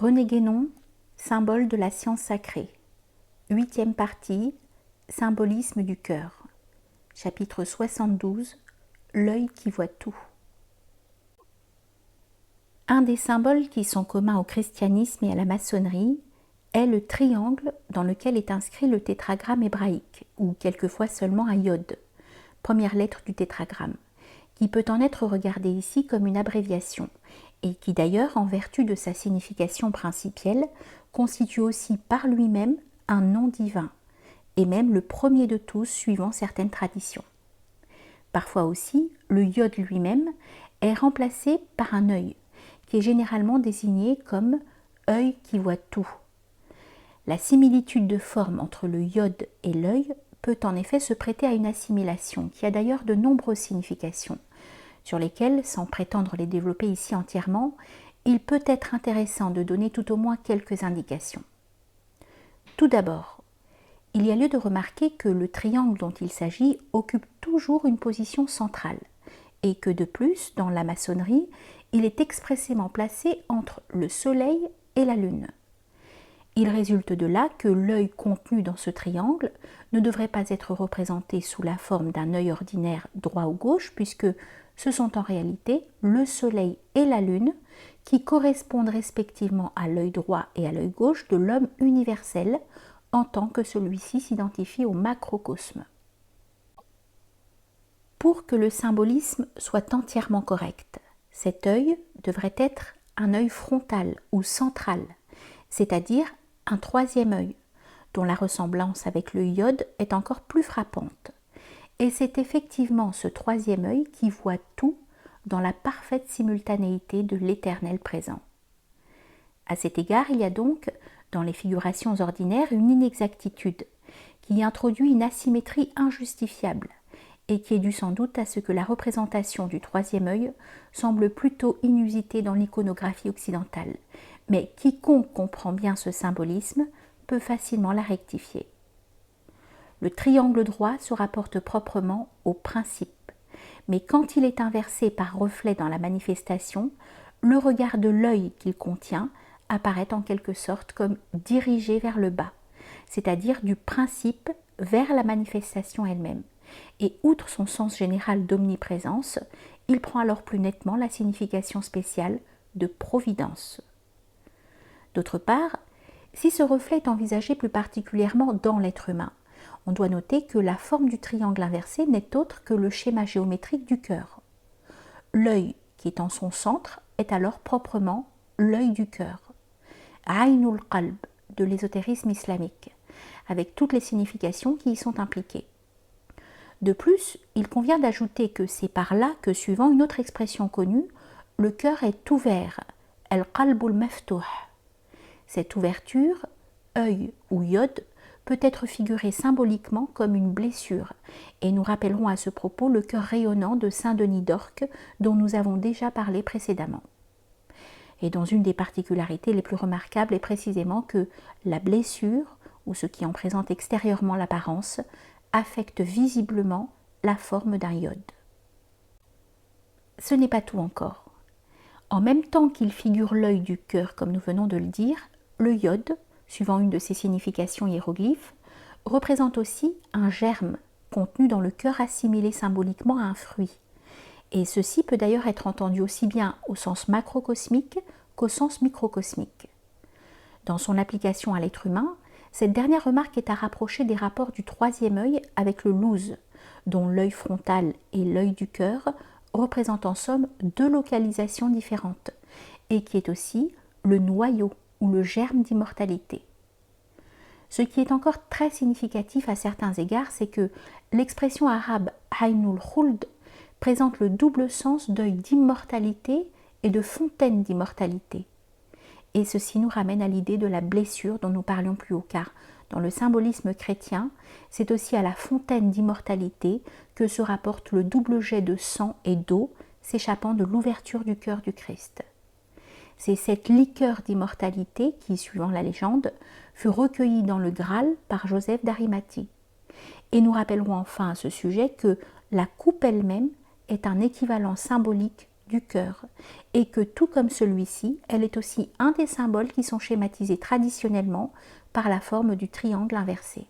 René Guénon, symbole de la science sacrée. 8e partie, symbolisme du cœur. Chapitre 72, l'œil qui voit tout. Un des symboles qui sont communs au christianisme et à la maçonnerie est le triangle dans lequel est inscrit le tétragramme hébraïque, ou quelquefois seulement un yod, première lettre du tétragramme, qui peut en être regardé ici comme une abréviation, et qui d'ailleurs, en vertu de sa signification principielle, constitue aussi par lui-même un nom divin, et même le premier de tous suivant certaines traditions. Parfois aussi, le yod lui-même est remplacé par un œil, qui est généralement désigné comme œil qui voit tout. La similitude de forme entre le yod et l'œil peut en effet se prêter à une assimilation, qui a d'ailleurs de nombreuses significations, sur lesquelles, sans prétendre les développer ici entièrement, il peut être intéressant de donner tout au moins quelques indications. Tout d'abord, il y a lieu de remarquer que le triangle dont il s'agit occupe toujours une position centrale, et que de plus, dans la maçonnerie, il est expressément placé entre le soleil et la lune. Il résulte de là que l'œil contenu dans ce triangle ne devrait pas être représenté sous la forme d'un œil ordinaire droit ou gauche, puisque ce sont en réalité le soleil et la lune qui correspondent respectivement à l'œil droit et à l'œil gauche de l'homme universel, en tant que celui-ci s'identifie au macrocosme. Pour que le symbolisme soit entièrement correct, cet œil devrait être un œil frontal ou central, c'est-à-dire un troisième œil, dont la ressemblance avec le yod est encore plus frappante. Et c'est effectivement ce troisième œil qui voit tout dans la parfaite simultanéité de l'Éternel présent. À cet égard, il y a donc, dans les figurations ordinaires, une inexactitude qui introduit une asymétrie injustifiable et qui est due sans doute à ce que la représentation du troisième œil semble plutôt inusitée dans l'iconographie occidentale, mais quiconque comprend bien ce symbolisme peut facilement la rectifier. Le triangle droit se rapporte proprement au principe, mais quand il est inversé par reflet dans la manifestation, le regard de l'œil qu'il contient apparaît en quelque sorte comme dirigé vers le bas, c'est-à-dire du principe vers la manifestation elle-même. Et outre son sens général d'omniprésence, il prend alors plus nettement la signification spéciale de providence. D'autre part, si ce reflet est envisagé plus particulièrement dans l'être humain, on doit noter que la forme du triangle inversé n'est autre que le schéma géométrique du cœur. L'œil qui est en son centre est alors proprement l'œil du cœur, Aynul Qalb de l'ésotérisme islamique, avec toutes les significations qui y sont impliquées. De plus, il convient d'ajouter que c'est par là que, suivant une autre expression connue, le cœur est ouvert, al-qalbul maftuh. Cette ouverture, œil ou yod, peut être figurée symboliquement comme une blessure, et nous rappellerons à ce propos le cœur rayonnant de saint Denis d'Orc dont nous avons déjà parlé précédemment. Et dont une des particularités les plus remarquables est précisément que la blessure, ou ce qui en présente extérieurement l'apparence, affecte visiblement la forme d'un yod. Ce n'est pas tout encore. En même temps qu'il figure l'œil du cœur, comme nous venons de le dire, le yod, suivant une de ses significations hiéroglyphes, représente aussi un germe contenu dans le cœur assimilé symboliquement à un fruit. Et ceci peut d'ailleurs être entendu aussi bien au sens macrocosmique qu'au sens microcosmique. Dans son application à l'être humain, cette dernière remarque est à rapprocher des rapports du troisième œil avec le louz, dont l'œil frontal et l'œil du cœur représentent en somme deux localisations différentes, et qui est aussi le noyau ou le germe d'immortalité. Ce qui est encore très significatif à certains égards, c'est que l'expression arabe Aynul Khuld présente le double sens d'œil d'immortalité et de fontaine d'immortalité. Et ceci nous ramène à l'idée de la blessure dont nous parlions plus haut, car dans le symbolisme chrétien, c'est aussi à la fontaine d'immortalité que se rapporte le double jet de sang et d'eau s'échappant de l'ouverture du cœur du Christ. C'est cette liqueur d'immortalité qui, suivant la légende, fut recueillie dans le Graal par Joseph d'Arimathie. Et nous rappellerons enfin à ce sujet que la coupe elle-même est un équivalent symbolique du cœur, et que tout comme celui-ci, elle est aussi un des symboles qui sont schématisés traditionnellement par la forme du triangle inversé.